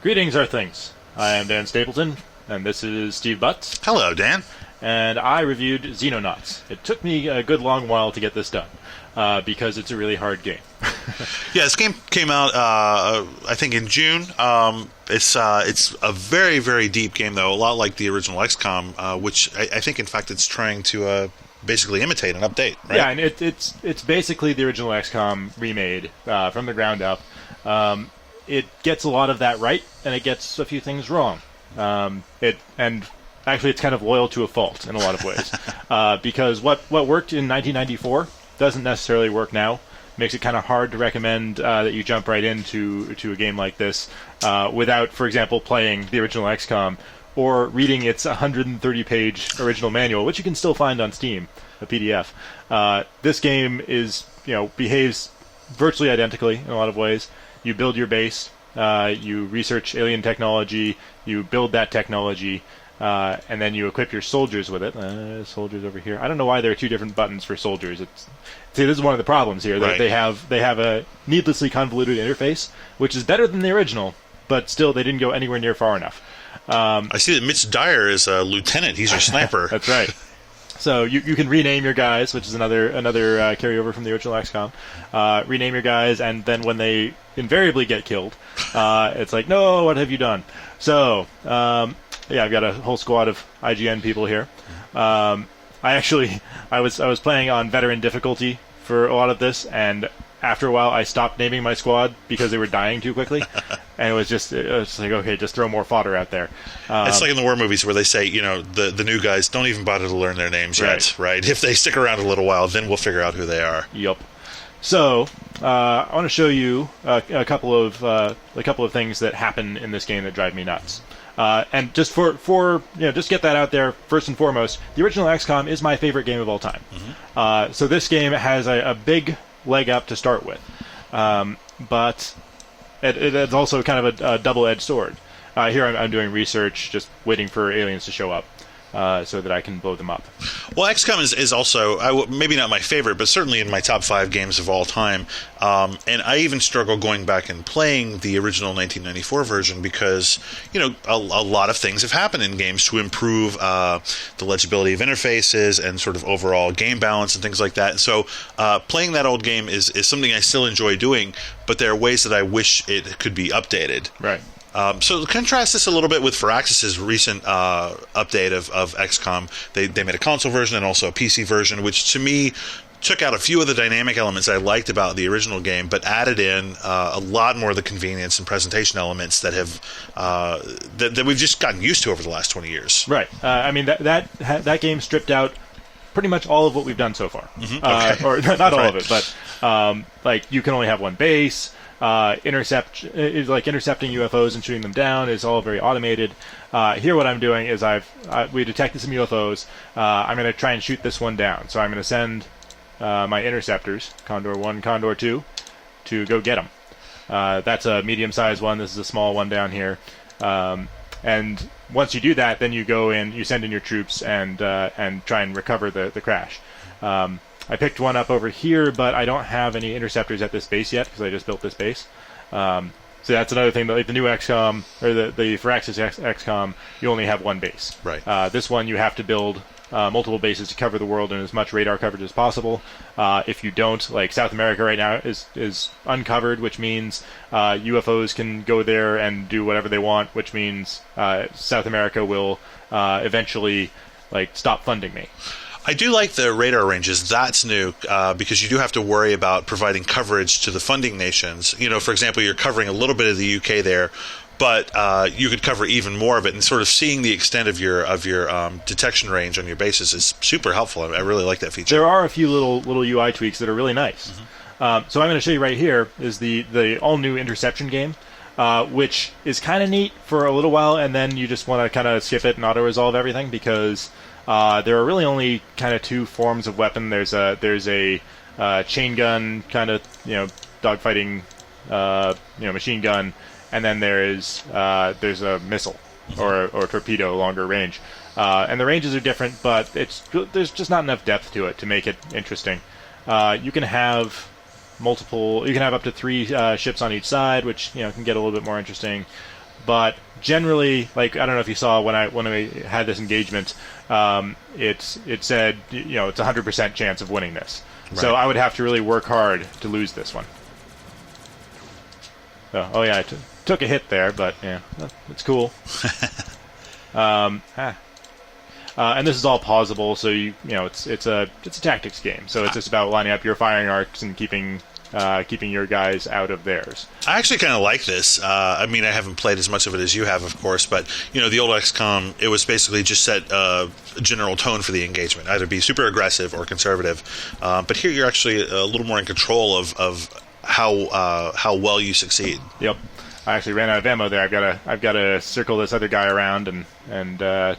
Greetings, Earthlings. I am Dan Stapleton, and this is Steve Butts. Hello, Dan. And I reviewed Xenonauts. It took me a good long while to get this done, because it's a really hard game. Yeah, this game came out, I think, in June. It's a very, very deep game, though, a lot like the original XCOM, which I think, in fact, it's trying to basically imitate and update, right? Yeah, and it's basically the original XCOM remade from the ground up. It gets a lot of that right, and it gets a few things wrong. Actually, it's kind of loyal to a fault in a lot of ways, because what worked in 1994 doesn't necessarily work now. Makes it kind of hard to recommend that you jump right into a game like this without, for example, playing the original XCOM or reading its 130-page original manual, which you can still find on Steam, a PDF. This game behaves virtually identically in a lot of ways. You build your base, you research alien technology, you build that technology, and then you equip your soldiers with it. Soldiers over here. I don't know why there are two different buttons for soldiers. See, this is one of the problems here. Right. They have a needlessly convoluted interface, which is better than the original, but still they didn't go anywhere near far enough. I see that Mitch Dyer is a lieutenant. He's your sniper. That's right. So you can rename your guys, which is another carryover from the original XCOM. Rename your guys, and then when they invariably get killed, it's like, no, what have you done? So, yeah, I've got a whole squad of IGN people here. I was playing on veteran difficulty for a lot of this, and after a while I stopped naming my squad because they were dying too quickly, and it was like, okay, just throw more fodder out there. It's like in the war movies where they say, the new guys don't even bother to learn their names yet, right? If they stick around a little while, then we'll figure out who they are. Yep. So I want to show you a couple of things that happen in this game that drive me nuts. And just for just get that out there first and foremost, the original XCOM is my favorite game of all time. Mm-hmm. So this game has a big leg up to start with, but it's also kind of a double-edged sword. Here I'm doing research, just waiting for aliens to show up so that I can blow them up. Well, XCOM is also, maybe not my favorite, but certainly in my top 5 games of all time. And I even struggle going back and playing the original 1994 version because, a lot of things have happened in games to improve the legibility of interfaces and sort of overall game balance and things like that. And so playing that old game is something I still enjoy doing, but there are ways that I wish it could be updated. Right. So contrast this a little bit with Firaxis's recent update of XCOM. They made a console version and also a PC version, which to me took out a few of the dynamic elements I liked about the original game, but added in a lot more of the convenience and presentation elements that have that we've just gotten used to over the last 20 years. Right. I mean that game stripped out pretty much all of what we've done so far. Mm-hmm. Okay. Or not all of it, but like you can only have one base. Intercepting UFOs and shooting them down is all very automated. Here what I'm doing is we detected some UFOs. I'm going to try and shoot this one down. So I'm going to send my interceptors, Condor 1, Condor 2, to go get them. That's a medium-sized one. This is a small one down here. And once you do that, then you go in, you send in your troops and try and recover the crash. I picked one up over here, but I don't have any interceptors at this base yet because I just built this base. So that's another thing. Like the new XCOM or the Firaxis XCOM, you only have one base. Right. This one you have to build multiple bases to cover the world and as much radar coverage as possible. If you don't, like South America right now is uncovered, which means UFOs can go there and do whatever they want, which means South America will eventually stop funding me. I do like the radar ranges. That's new because you do have to worry about providing coverage to the funding nations. For example, you're covering a little bit of the UK there, but you could cover even more of it. And sort of seeing the extent of your detection range on your bases is super helpful. I really like that feature. There are a few little UI tweaks that are really nice. Mm-hmm. So I'm going to show you right here is the all-new interception game. Which is kind of neat for a little while, and then you just want to kind of skip it and auto-resolve everything because there are really only kind of two forms of weapon. There's a chain gun kind of dogfighting machine gun, and then there's a missile or torpedo, longer range. And the ranges are different, but there's just not enough depth to it to make it interesting. You can have up to 3 ships on each side, which can get a little bit more interesting. but generally, like, I don't know if you saw when we had this engagement, it said, you know, it's 100% chance of winning this. Right. So I would have to really work hard to lose this one. Oh yeah, I took a hit there, but yeah, it's cool. And this is all pausable, so you know it's a tactics game. So it's just about lining up your firing arcs and keeping your guys out of theirs. I actually kind of like this. I mean, I haven't played as much of it as you have, of course, but you know, the old XCOM, it was basically just set a general tone for the engagement, either be super aggressive or conservative. But here, you're actually a little more in control of how well you succeed. Yep. I actually ran out of ammo there. I've got to circle this other guy around and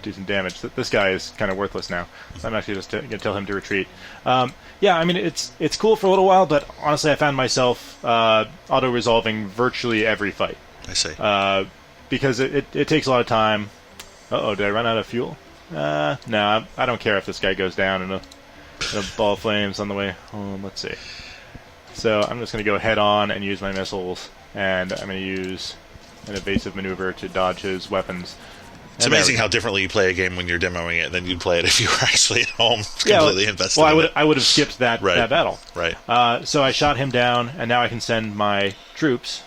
do some damage. This guy is kind of worthless now, so I'm actually just going to tell him to retreat. Yeah, I mean it's cool for a little while, but honestly, I found myself auto-resolving virtually every fight. I see. Because it takes a lot of time. Uh-oh, did I run out of fuel? No, I don't care if this guy goes down in a ball of flames on the way home. Let's see. So I'm just going to go head on and use my missiles, and I'm going to use an evasive maneuver to dodge his weapons. It's amazing how differently you play a game when you're demoing it than you'd play it if you were actually at home completely invested. Well, I would have skipped that battle. Right. So I shot him down, and now I can send my troops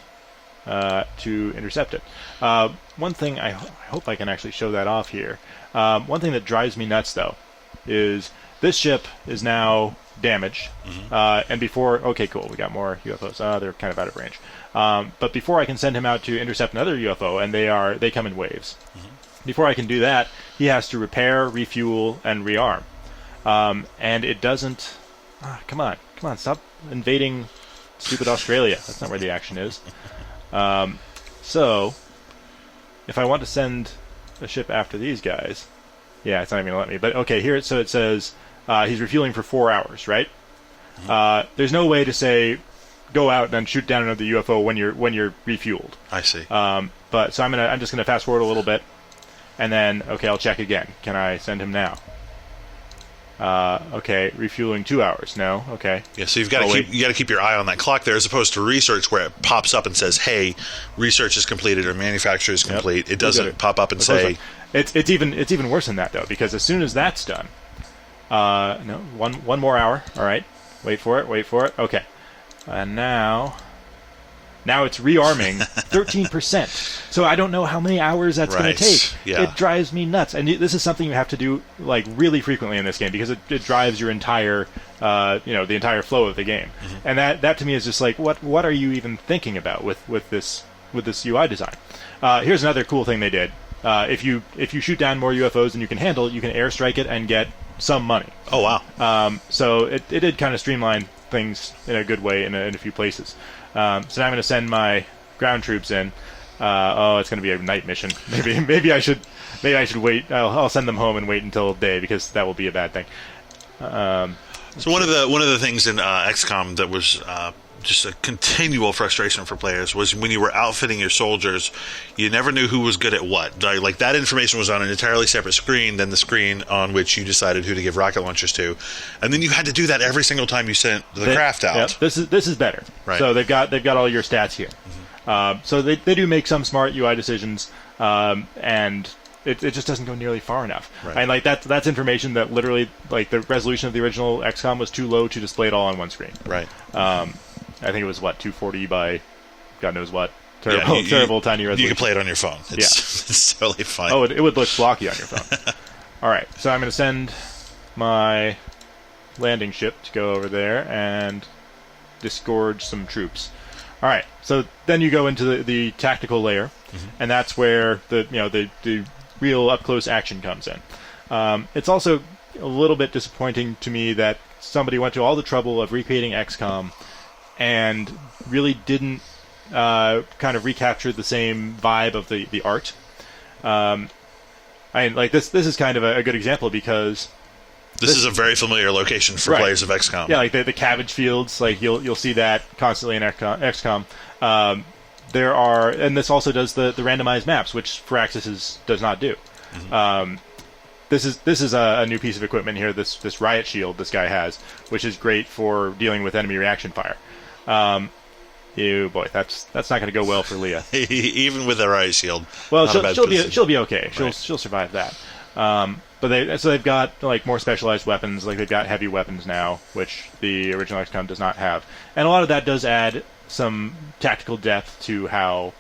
to intercept it. One thing, I hope I can actually show that off here. One thing that drives me nuts, though, is this ship is now damaged. And before... Okay, cool, we got more UFOs. They're kind of out of range. But before I can send him out to intercept another UFO, and they come in waves. Before I can do that, he has to repair, refuel, and rearm. And it doesn't... come on, stop invading stupid Australia. That's not where the action is. So, if I want to send a ship after these guys... Yeah, it's not even going to let me. But okay, here it says he's refueling for 4 hours, right? There's no way to say go out and then shoot down another UFO when you're refueled. I see. But so I'm just gonna fast forward a little bit, and then okay, I'll check again. Can I send him now? Okay, refueling 2 hours. No, okay. Yeah, so you got to keep your eye on that clock there, as opposed to research where it pops up and says, "Hey, research is completed" or "manufacture is complete." It doesn't pop up and say. It's even worse than that though, because as soon as that's done, no, one more hour. All right, wait for it. Okay, and now it's rearming 13%. So I don't know how many hours that's going to take. Yeah. It drives me nuts. And this is something you have to do like really frequently in this game, because it drives your entire, the entire flow of the game. And that to me is just like, what are you even thinking about with this UI design? Here's another cool thing they did. If you shoot down more UFOs than you can handle, you can airstrike it and get some money. Oh wow! So it did kind of streamline things in a good way in a few places. So now I'm going to send my ground troops in. It's going to be a night mission. Maybe I should wait. I'll send them home and wait until day, because that will be a bad thing. So one of the things in XCOM that was just a continual frustration for players was when you were outfitting your soldiers, you never knew who was good at what. Like that information was on an entirely separate screen than the screen on which you decided who to give rocket launchers to, and then you had to do that every single time you sent the craft out. Yep, this is better. Right. So they've got all your stats here. So they do make some smart UI decisions, and it just doesn't go nearly far enough. Right. And like that's information that literally, like, the resolution of the original XCOM was too low to display it all on one screen. Right. I think it was 240 by God knows what. Terrible tiny resolution. You can play it on your phone. It's totally fine. Oh, it would look blocky on your phone. All right, so I'm going to send my landing ship to go over there and disgorge some troops. All right, so then you go into the tactical layer, and that's where the real up close action comes in. It's also a little bit disappointing to me that somebody went to all the trouble of recreating XCOM and really didn't kind of recapture the same vibe of the art. This is kind of a good example, because this is a very familiar location for players of XCOM. Yeah, like the cabbage fields, like you'll see that constantly in XCOM. There are, and this also does the randomized maps, which Firaxis does not do. This is a new piece of equipment here. This riot shield this guy has, which is great for dealing with enemy reaction fire. Ew, boy, that's not going to go well for Leah. Even with her ice shield. Well, she'll be okay. She'll survive that. But they've got like more specialized weapons. Like they've got heavy weapons now, which the original XCOM does not have, and a lot of that does add some tactical depth to how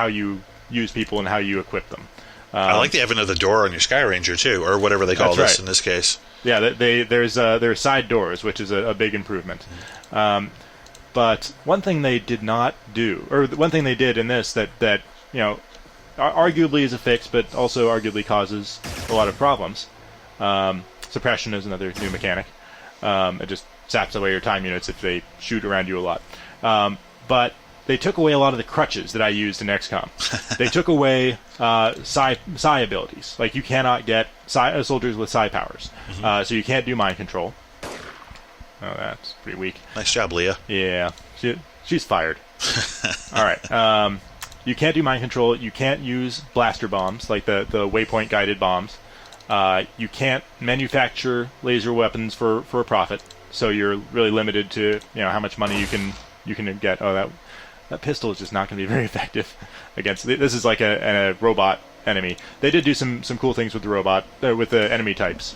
you use people and how you equip them. I like the advent of the door on your Sky Ranger too, or whatever they call this in this case. Yeah, there's side dours, which is a big improvement. But one thing they did not do, or one thing they did in this that arguably is a fix, but also arguably causes a lot of problems. Suppression is another new mechanic. It just saps away your time units if they shoot around you a lot. But they took away a lot of the crutches that I used in XCOM. They took away psi abilities. Like, you cannot get soldiers with psi powers. So you can't do mind control. Oh, that's pretty weak. Nice job, Leah. Yeah. She's fired. All right. You can't do mind control. You can't use blaster bombs, like the waypoint guided bombs. You can't manufacture laser weapons for a profit. So you're really limited to how much money you can get. Oh, that pistol is just not going to be very effective against. This is like a robot enemy. They did do some cool things with the robot, with the enemy types.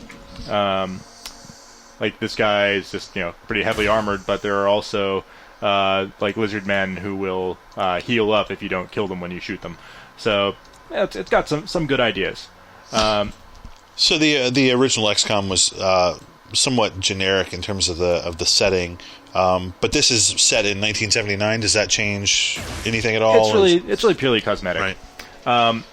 Like this guy is just pretty heavily armored, but there are also like lizard men who will heal up if you don't kill them when you shoot them. So yeah, it's got some good ideas. So the original XCOM was somewhat generic in terms of the setting, but this is set in 1979. Does that change anything at all? It's really purely cosmetic. Right.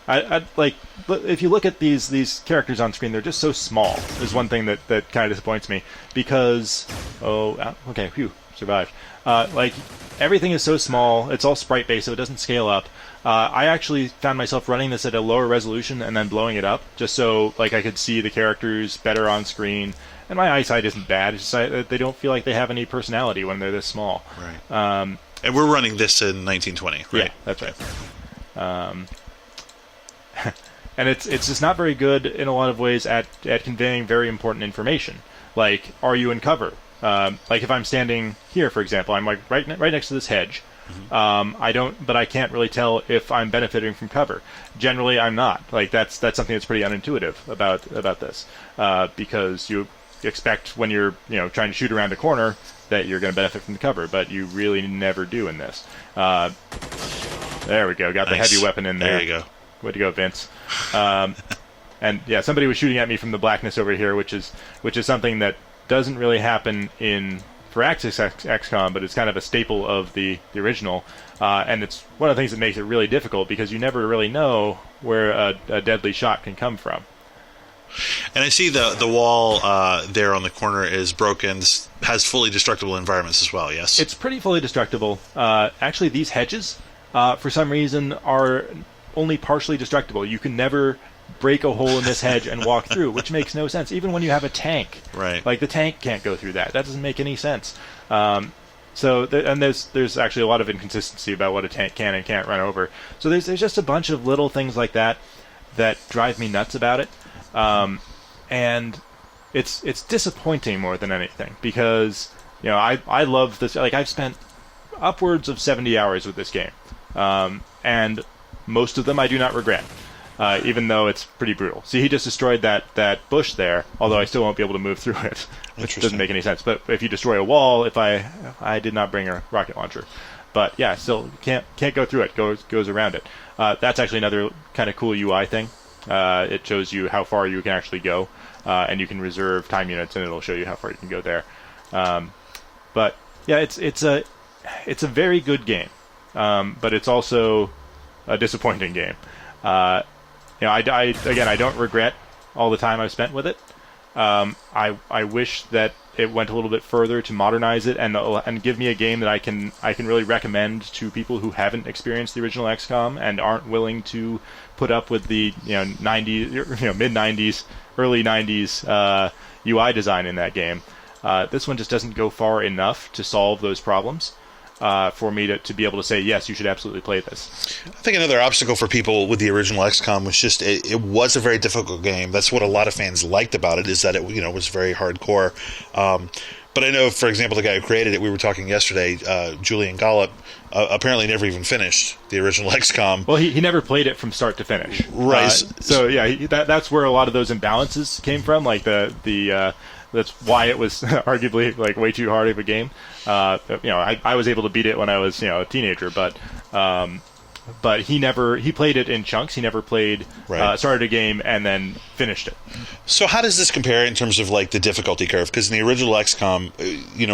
I like if you look at these characters on screen, they're just so small. Is one thing that kind of disappoints me because okay, phew, survived. Like everything is so small. It's all sprite based, so it doesn't scale up. I actually found myself running this at a lower resolution and then blowing it up just so like I could see the characters better on screen. And my eyesight isn't bad. It's just they don't feel like they have any personality when they're this small. Right. And we're running this in 1920, right? Yeah, that's right. And it's just not very good in a lot of ways at conveying very important information. Like, are you in cover? Like if I'm standing here, for example, I'm like right next to this hedge. But I can't really tell if I'm benefiting from cover. Generally, I'm not. Like that's something that's pretty unintuitive about this, because you expect when you're trying to shoot around a corner that you're going to benefit from the cover, but you really never do in this. There we go. Got the heavy weapon in there. There you go. Way to go, Vince. And yeah, somebody was shooting at me from the blackness over here, which is something that doesn't really happen for Axis XCOM, but it's kind of a staple of the original. And it's one of the things that makes it really difficult because you never really know where a deadly shot can come from. And I see the wall there on the corner is broken. This has fully destructible environments as well, yes? It's pretty fully destructible. Actually, these hedges, for some reason, are only partially destructible. You can never break a hole in this hedge and walk through, which makes no sense. Even when you have a tank, right? Like the tank can't go through that. That doesn't make any sense. There's actually a lot of inconsistency about what a tank can and can't run over. So there's just a bunch of little things like that drive me nuts about it, and it's disappointing more than anything because I love this. Like I've spent upwards of 70 hours with this game, and most of them I do not regret, even though it's pretty brutal. See, he just destroyed that bush there, although I still won't be able to move through it, which doesn't make any sense. But if you destroy a wall, if I did not bring a rocket launcher, but yeah, still can't go through it. Goes around it. That's actually another kind of cool UI thing. It shows you how far you can actually go, and you can reserve time units, and it'll show you how far you can go there. But yeah, it's a very good game, but it's also a disappointing game. I don't regret all the time I've spent with it. I wish that it went a little bit further to modernize it and give me a game that I can really recommend to people who haven't experienced the original XCOM and aren't willing to put up with the 90s, mid 90s, early 90s UI design in that game. This one just doesn't go far enough to solve those problems. For me to be able to say, yes, you should absolutely play this. I think another obstacle for people with the original XCOM was just it was a very difficult game. That's what a lot of fans liked about it, is that it was very hardcore. But I know, for example, the guy who created it, we were talking yesterday, Julian Gollop, apparently never even finished the original XCOM. Well, he never played it from start to finish. Right. So yeah, that's where a lot of those imbalances came from. Like that's why it was arguably like way too hard of a game. I was able to beat it when I was a teenager, but he played it in chunks. He never played started a game and then finished it. So how does this compare in terms of like the difficulty curve? Because in the original XCOM,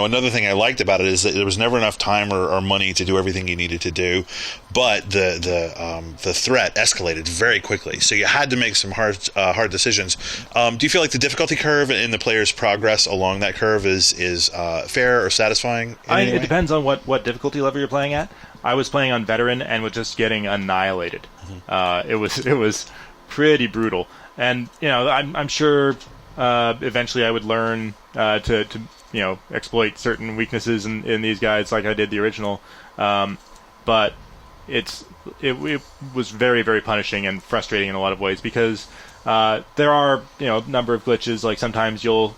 another thing I liked about it is that there was never enough time or money to do everything you needed to do, but the threat escalated very quickly. So you had to make some hard decisions. Do you feel like the difficulty curve and the player's progress along that curve is fair or satisfying? It depends on what difficulty level you're playing at. I was playing on veteran and was just getting annihilated. It was pretty brutal, and I'm sure eventually I would learn to exploit certain weaknesses in these guys like I did the original. But it was very, very punishing and frustrating in a lot of ways because there are a number of glitches. Like sometimes you'll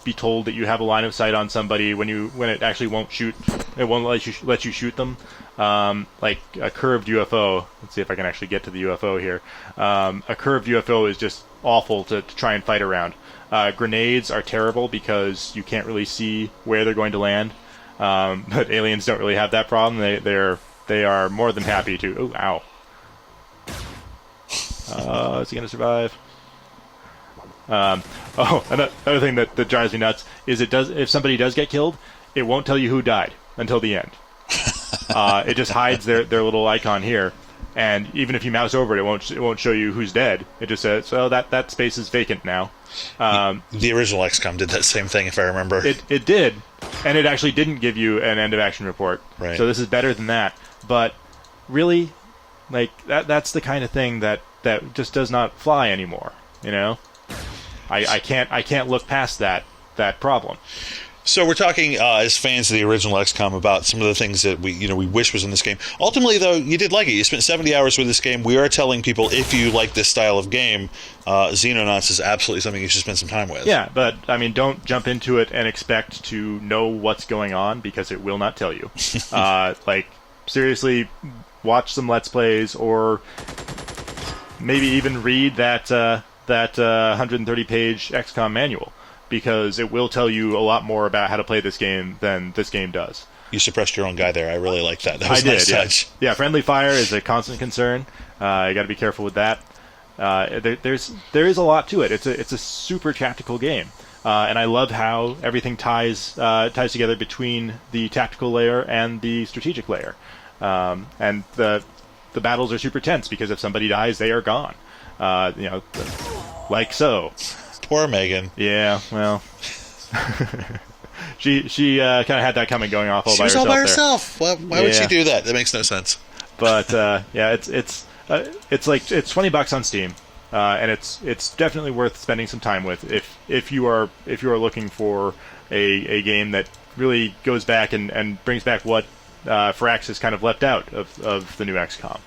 be told that you have a line of sight on somebody when it actually won't shoot. It won't let you shoot them. Like a curved UFO. Let's see if I can actually get to the UFO here. A curved UFO is just awful to try and fight around. Grenades are terrible because you can't really see where they're going to land. But aliens don't really have that problem. They are more than happy to. Oh, ow! Is he going to survive? Another thing that drives me nuts is if somebody does get killed, it won't tell you who died until the end. It just hides their little icon here, and even if you mouse over it, it won't show you who's dead. It just says, "Oh, that space is vacant now." The original XCOM did that same thing, if I remember. It did, and it actually didn't give you an end of action report. Right. So this is better than that. But really, like that's the kind of thing that just does not fly anymore. I can't look past that problem. So we're talking as fans of the original XCOM about some of the things that we wish was in this game. Ultimately, though, you did like it. You spent 70 hours with this game. We are telling people if you like this style of game, Xenonauts is absolutely something you should spend some time with. Yeah, but I mean, don't jump into it and expect to know what's going on because it will not tell you. Seriously, watch some Let's Plays or maybe even read that 130-page XCOM manual. Because it will tell you a lot more about how to play this game than this game does. You suppressed your own guy there. I really like that. That was a nice nice touch. Yeah, friendly fire is a constant concern. You got to be careful with that. There is a lot to it. It's a super tactical game, and I love how everything ties together between the tactical layer and the strategic layer. And the battles are super tense because if somebody dies, they are gone. Like so. Poor Megan. Yeah, well, she kind of had that coming going off all by herself. She was all by herself. Why would she do that? That makes no sense. But it's $20 on Steam, and it's definitely worth spending some time with if you are looking for a game that really goes back and brings back what Firaxis kind of left out of the new XCOM.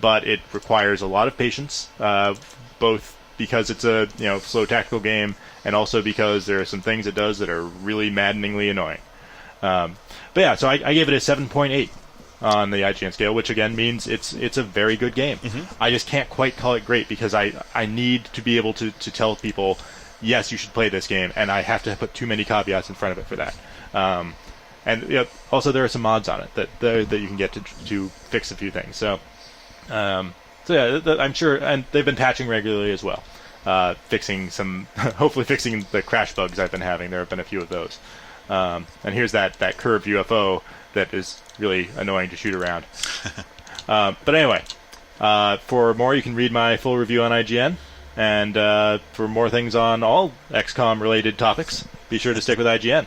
But it requires a lot of patience, both because it's a slow tactical game, and also because there are some things it does that are really maddeningly annoying. But yeah, so I gave it a 7.8 on the IGN scale, which again means it's a very good game. Mm-hmm. I just can't quite call it great because I need to be able to tell people, yes, you should play this game, and I have to put too many caveats in front of it for that. And also there are some mods on it that you can get to fix a few things. So yeah, I'm sure, and they've been patching regularly as well, hopefully fixing the crash bugs I've been having. There have been a few of those. And here's that curved UFO that is really annoying to shoot around. But anyway, for more, you can read my full review on IGN, and for more things on all XCOM related topics, be sure to stick with IGN.